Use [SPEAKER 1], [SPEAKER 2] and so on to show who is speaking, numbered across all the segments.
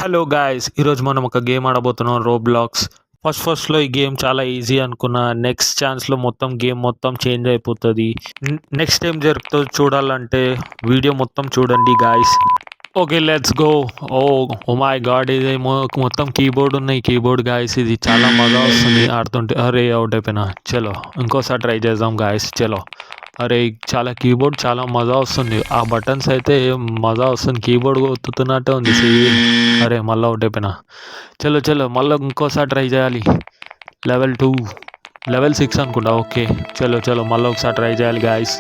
[SPEAKER 1] Hello guys! ఈరోజు మనం ఒక గేమ్ ఆడబోతున్నాం రోబ్లాక్స్. ఫస్ట్‌లో ఈ గేమ్ చాలా ఈజీ అనుకున్నా. నెక్స్ట్ ఛాన్స్‌లో మొత్తం గేమ్ మొత్తం చేంజ్ అయిపోతది. నెక్స్ట్ ఏం జరుగుతదో చూడాలంటే వీడియో మొత్తం చూడండి guys. Okay let's go. Oh my God! ఇదేమో మొత్తం కీబోర్డ్ ఉన్నాయి. కీబోర్డ్ గాయ్స్ ఇది చాలా మజా వస్తుంది ఆడుతుంటే. అరే! అవుట్ అయిపోయినా. చలో ఇంకోసారి ట్రై చేద్దాం గాయ్స్. చలో. అరే! కీబోర్డ్ చాలా మజా వస్తుంది. ఆ బటన్స్ అయితే మజా వస్తుంది. కీబోర్డ్ ఒత్తుతున్నట్టే ఉంది సేమ్. అరే! మళ్ళా అవుట్ అయిపోయినా. చలో మళ్ళా ఇంకోసారి ట్రై చేయాలి. లెవెల్ 2 లెవెల్ 6 అనుకుంటా. ఓకే. చలో మళ్ళీ ఒకసారి ట్రై చేయాలి గాయ్స్.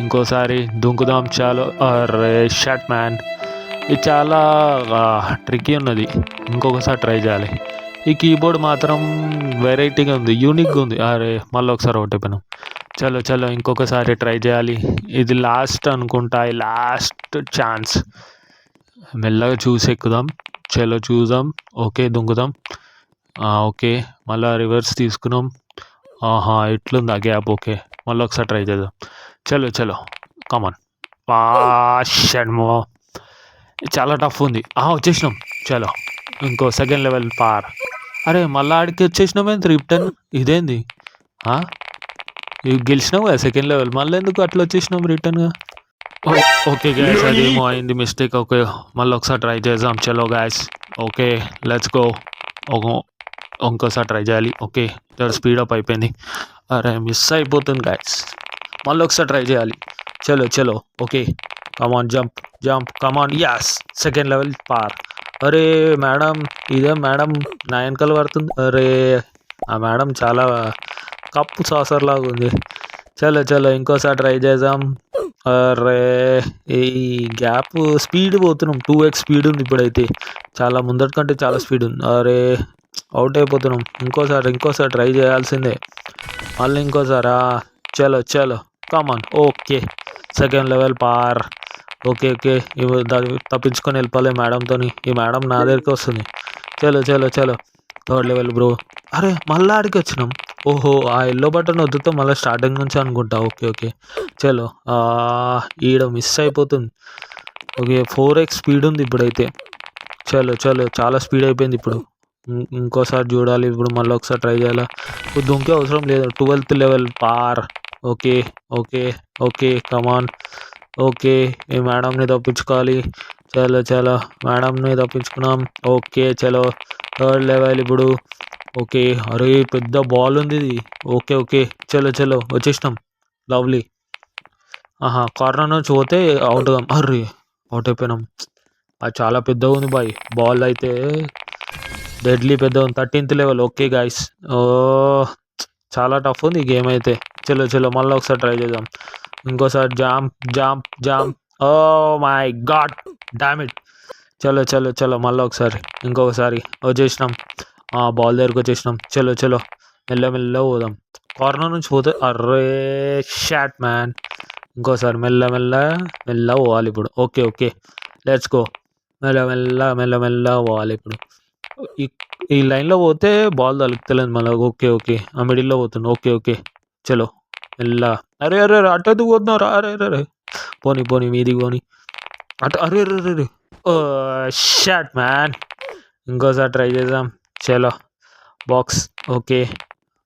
[SPEAKER 1] ఇంకోసారి దుంకుదాం. చాలు. అరే షట్ మ్యాన్! ఇది చాలా ట్రిక్కీ ఉన్నది. ఇంకొకసారి ట్రై చేయాలి. ఈ కీబోర్డ్ మాత్రం వెరైటీగా ఉంది. యూనిక్గా ఉంది. అరే! మళ్ళీ ఒకసారి అవుట్ అయిపోయినాం. చలో ఇంకొకసారి ట్రై చేయాలి. ఇది లాస్ట్ అనుకుంటా. ఈ లాస్ట్ ఛాన్స్. మెల్లగా చూసి ఎక్కుదాం. చలో చూద్దాం. ఓకే దుంకుదాం. ఓకే మళ్ళీ రివర్స్ తీసుకున్నాం. ఆహా ఇట్లుంది ఆ గ్యాప్. ఓకే మళ్ళీ ఒకసారి ట్రై చేద్దాం. చలో కమాన్. షడ్మో చాలా టఫ్ ఉంది. వచ్చేసినాం. చలో ఇంకో సెకండ్ లెవెల్ పార్. అరే మళ్ళీ ఆడికి వచ్చేసినామేంటి రిటర్న్? ఇదేంది? ఇవి గెలిచినావు కదా సెకండ్ లెవెల్. మళ్ళీ ఎందుకు అట్లా వచ్చేసినాం రిటర్న్గా? ఓకే గ్యాస్ అదేమో అయింది మిస్టేక్. ఓకే మళ్ళీ ఒకసారి ట్రై చేద్దాం. చలో గ్యాస్. Okay let's go. ఇంకోసారి ట్రై చేయాలి. ఓకే స్పీడప్ అయిపోయింది. అరే మిస్ అయిపోతుంది గ్యాస్. మళ్ళీ ఒకసారి ట్రై చేయాలి. చలో ఓకే కమాన్ జంప్ కమాన్. యాస్ సెకండ్ లెవెల్ పార్. అరే మేడం ఇదే మేడం నా వెనకాల పడుతుంది. అరే ఆ మేడం చాలా కప్పు సాసర్ లాగా ఉంది. చలో ఇంకోసారి ట్రై చేద్దాం. అరే ఈ గ్యాప్ స్పీడ్ పోతున్నాం. 2x స్పీడ్ ఉంది ఇప్పుడైతే. చాలా ముందటి కంటే చాలా స్పీడ్ ఉంది. అరే అవుట్ అయిపోతున్నాం. ఇంకోసారి ట్రై చేయాల్సిందే. మళ్ళీ ఇంకోసారా? చలో కమాన్. ఓకే సెకండ్ లెవెల్ పార్. ఓకే తప్పించుకొని వెళ్ళిపోలే మేడంతో. ఈ మేడం నా దగ్గరికి వస్తుంది. చలో థర్డ్ లెవెల్ బ్రో. అరే మళ్ళీ ఆడికి వచ్చినాం. ఓహో ఆ ఎల్లో బటన్ వద్దుతో మళ్ళీ స్టార్టింగ్ నుంచి అనుకుంటా. ఓకే చలో ఈడ మిస్ అయిపోతుంది. ఓకే 4x స్పీడ్ ఉంది ఇప్పుడైతే. చలో చాలా స్పీడ్ అయిపోయింది ఇప్పుడు. ఇంకోసారి చూడాలి. ఇప్పుడు మళ్ళీ ఒకసారి ట్రై చేయాలా? దుంకే అవసరం లేదు. 12th లెవెల్ పార్. Okay come on. ఓకే ఈ మేడంని తప్పించుకోవాలి. చలో మేడంని తప్పించుకున్నాం. ఓకే చలో థర్డ్ లెవెల్ ఇప్పుడు. ఓకే అరే పెద్ద బాల్ ఉంది ఇది. ఓకే చలో వచ్చేసినాం. లవ్లీ. కార్నర్ నుంచి పోతే అవుట్. అర్రే అవుట్ అయిపోయినాం. అది చాలా పెద్దగా ఉంది బాయ్. బాల్ అయితే డెడ్లీ పెద్ద ఉంది. 13th level. Okay guys. చాలా టఫ్ ఉంది ఈ గేమ్ అయితే. చలో మళ్ళీ ఒకసారి ట్రై చేద్దాం. ఇంకోసారి jump. Oh my god damn it. చలో మళ్ళీ ఒకసారి ఇంకొకసారి వచ్చేసినాం. బాల్ దగ్గరకు వచ్చేసినాం. చలో మెల్ల పోదాం. కార్నర్ నుంచి పోతే అర్రే షాట్ మ్యాన్. ఇంకోసారి మెల్ల పోవాలి ఇప్పుడు. Okay let's go. మెల్ల పోవాలి ఇప్పుడు. ఈ లైన్లో పోతే బాల్ తలుపుతలేదు మళ్ళీ. ఓకే ఆ మిడిల్లో పోతుంది. ఓకే చలో మెల్ల. అరే అటు ఎందుకు పోతున్నారు? అరే పోనీ మీది పోనీ. అరే షాట్ మ్యాన్. ఇంకోసారి ట్రై చేద్దాం. చలో బాక్స్. ఓకే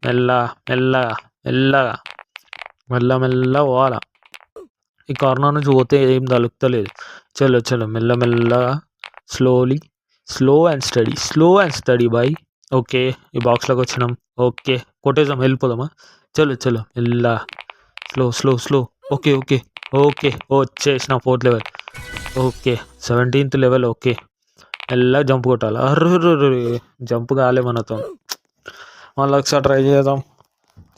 [SPEAKER 1] మెల్లగా పోవాలా. ఈ కార్నర్ నుంచి పోతే ఏం తలుపుతలేదు. చలో మెల్లగా slow and steady boy. Okay ఈ బాక్స్లోకి వచ్చినాం. ఓకే కొట్టేద్దాం. వెళ్ళిపోదామా? చలో మెల్ల స్లో. ఓకే వచ్చేసిన 4th level. Okay 17th level. Okay మెల్లగా జంప్ కొట్టాలి. అర్రే జంప్ కాలే మనతో. మళ్ళీ ఒకసారి ట్రై చేద్దాం.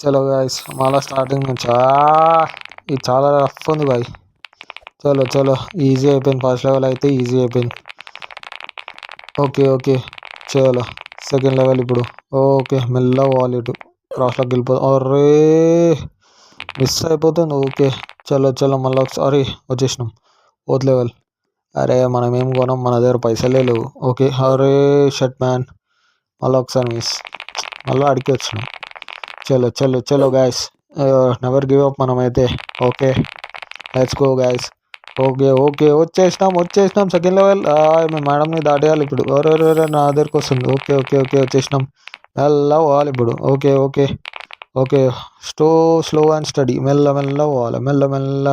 [SPEAKER 1] చలో గాయస్ మళ్ళీ స్టార్టింగ్ నుంచి. ఇది చాలా రఫ్ ఉంది బాయ్. చలో ఈజీ అయిపోయింది. ఫస్ట్ లెవెల్ అయితే ఈజీ అయిపోయింది. ఓకే చలో సెకండ్ లెవెల్ ఇప్పుడు. ఓకే మెల్లగా పోవాలి ఇటు. క్రాస్లోకి వెళ్ళిపోతుంది. అరే మిస్ అయిపోతుంది. ఓకే చలో మళ్ళీ ఒకసారి వచ్చేసినాం 4th లెవెల్. అరే మనం ఏం కొనం, మన దగ్గర పైసలే లేవు. ఓకే అరే షట్ మ్యాన్. మళ్ళీ ఒకసారి మిస్. మళ్ళీ అడిగి వచ్చినాం. చలో గాయస్ నెవర్ గివ్ అప్ మనమైతే. Okay let's go guys.
[SPEAKER 2] Okay okay వచ్చేసినాం సెకండ్ లెవెల్. మేము మేడంని దాటేయాలి ఇప్పుడు. ఎవరెవరెవరు నా దగ్గరికి వస్తుంది. ఓకే ఓకే ఓకే వచ్చేసినాం. మెల్ల పోవాలి ఇప్పుడు. Okay okay okay slow and study. మెల్ల మెల్ల పోవాలి, మెల్ల మెల్ల.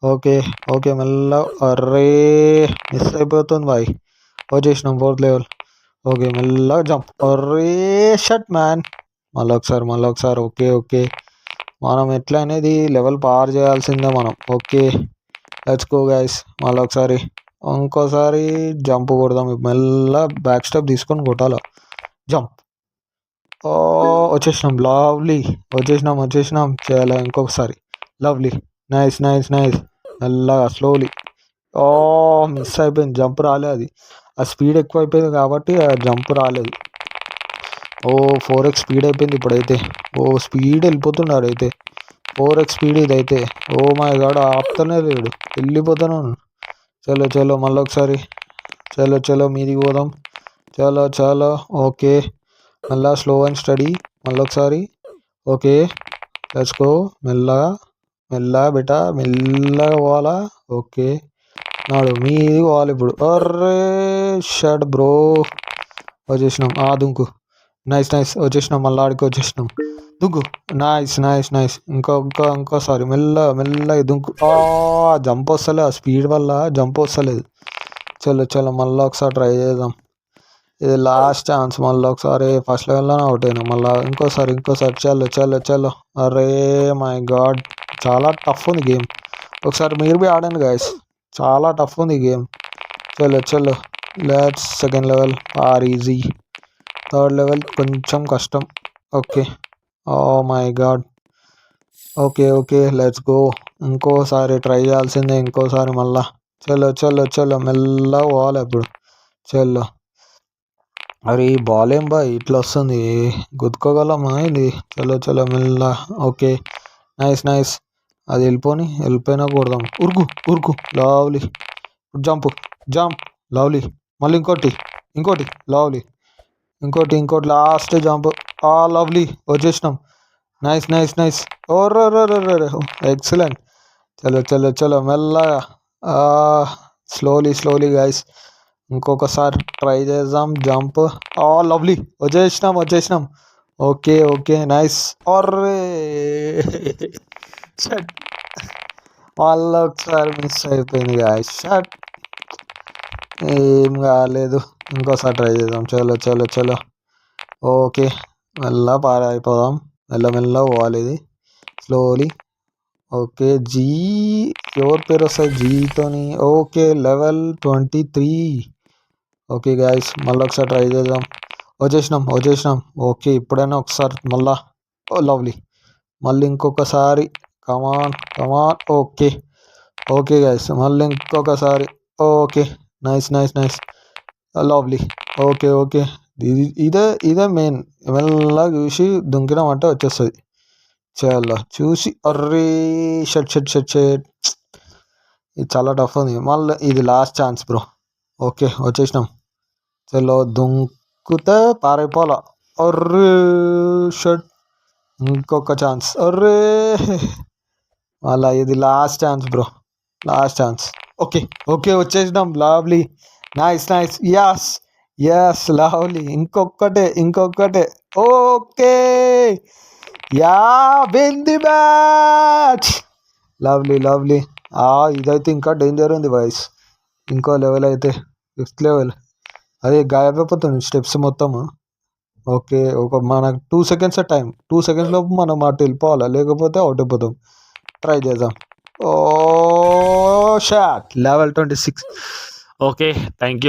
[SPEAKER 2] ఓకే ఓకే మెల్ల. అర్రే మిస్ అయిపోతుంది బాయ్. వచ్చేసినాం ఫోర్త్ లెవెల్. ఓకే మెల్ల జంప్. Array shut man. మళ్ళీ ఒకసారి. ఓకే ఓకే మనం ఎట్లా అనేది లెవెల్ పార్ చేయాల్సిందే మనం. Okay let's go guys. మళ్ళీ ఒకసారి ఇంకోసారి జంప్ కొడదాం. మెల్ల బ్యాక్ స్టెప్ తీసుకొని కొట్టాలి. జంప్. వచ్చేసినాం. లవ్లీ. వచ్చేసినాం చేయాలి ఇంకొకసారి. లవ్లీ. నైస్. మెల్లగా స్లోలీ. మిస్ అయిపోయింది. జంప్ రాలేదు. అది ఆ స్పీడ్ ఎక్కువ అయిపోయింది కాబట్టి ఆ జంప్ రాలేదు. 4x స్పీడ్ అయిపోయింది ఇప్పుడైతే. స్పీడ్ వెళ్ళిపోతున్నాడు అయితే. 4x స్పీడ్ ఇదైతే. మై గాడ్ ఆపుతూనే లేడు, వెళ్ళిపోతున్నాను. చలో మళ్ళీ ఒకసారి. చలో మీదికి పోదాం. చలో ఓకే మళ్ళా స్లో అండ్ స్టడీ. మళ్ళీ ఒకసారి. Okay let's go. మెల్లగా బెటా, మెల్లగా పోవాలా. ఓకే నాడు మీది పోవాలి ఇప్పుడు. Array shut bro. వచ్చేసినాం. దుంకు. నైస్ వచ్చేసినాం. మళ్ళీ ఆడికి వచ్చేసినాం. దుంకు. నైస్. ఇంకోసారి మెల్ల దుంకు. జంప్ వస్తలేదు, ఆ స్పీడ్ వల్ల జంప్ వస్తలేదు. చలో మళ్ళీ ఒకసారి ట్రై చేద్దాం. ఇది లాస్ట్ ఛాన్స్. మళ్ళీ ఒకసారి ఫస్ట్ లెవెల్లోనే అవుట్ అయినా. మళ్ళీ ఇంకోసారి. చలో. అరే మై గాడ్ చాలా టఫ్ ఉంది గేమ్. ఒకసారి మీరు బి ఆడండి గైస్. చాలా టఫ్ ఉంది గేమ్. చలో let's second level easy. Third level కొంచెం కష్టం. Okay my God. Okay let's go. ఇంకోసారి ట్రై చేయాల్సిందే. ఇంకోసారి మళ్ళా. చలో మెల్లగా పోవాలి ఇప్పుడు. చలో. అరే ఈ బాల్ ఏం బా ఇట్లా వస్తుంది, గుద్దుకోగలమా ఇది? చలో మెల్ల. Okay nice. అది వెళ్ళిపోయినా కొడదాం. ఉరుకు. లవ్లీ. జంప్. లవ్లీ. మళ్ళీ ఇంకోటి లవ్లీ. ఇంకోటి లాస్ట్ జంప్. లవ్లీ. వచ్చేసినాం. నైస్. ఓర్ర ఎక్సలెంట్. చలో మెల్లగా. Slowly guys. ఇంకొకసారి ట్రై చేద్దాం. జంప్. లవ్లీ. వచ్చేసినాం. Okay nice. Array shut. మళ్ళీ ఒకసారి మిస్ అయిపోయింది గాయస్. షట్. ఏం కాలేదు. ఇంకోసారి ట్రై చేద్దాం. చలో. ఓకే మెల్ల పారైపోదాం. మెల్ల పోవాలి ఇది స్లోలీ. ఓకే ఎవరి పేరు వస్తుంది జీతోని? Okay level 23. ఓకే గాయస్ మళ్ళీ ఒకసారి ట్రై చేద్దాం. వచ్చేసినాం. ఓకే ఇప్పుడైనా ఒకసారి మళ్ళా. లవ్లీ. మళ్ళీ ఇంకొకసారి. కమాన్. ఓకే గాయస్ మళ్ళీ ఇంకొకసారి. Okay nice. లవ్లీ. ఓకే ఇదే మెయిన్. మెల్లగా చూసి దుంకినామంటే వచ్చేస్తుంది. చలో చూసి. Array shut. ఇది చాలా టఫ్ ఉంది. మళ్ళీ ఇది లాస్ట్ ఛాన్స్ బ్రో. ఓకే వచ్చేసినాం. చలో దుంకుతే పారైపోలా. అర్రే షట్. ఇంకొక ఛాన్స్. అర్రే మళ్ళా ఇది లాస్ట్ ఛాన్స్ బ్రో. ఓకే వచ్చేసినాం. లవ్లీ. నైస్. Yes lovely. ఇంకొకటే. Okay win the match. Lovely. ఇదైతే ఇంకా డేంజర్ ఉంది బాయ్స్. ఇంకో లెవెల్ అయితే 5th లెవెల్. అదే గాయమైపోతుంది స్టెప్స్ మొత్తము. ఓకే మనకు 2 seconds టైం. 2 seconds లోపు మనం అటు వెళ్ళిపోవాలా, లేకపోతే అవుట్ అయిపోతాం. ట్రై చేద్దాం. Shot. Level 26.
[SPEAKER 1] Okay thank you.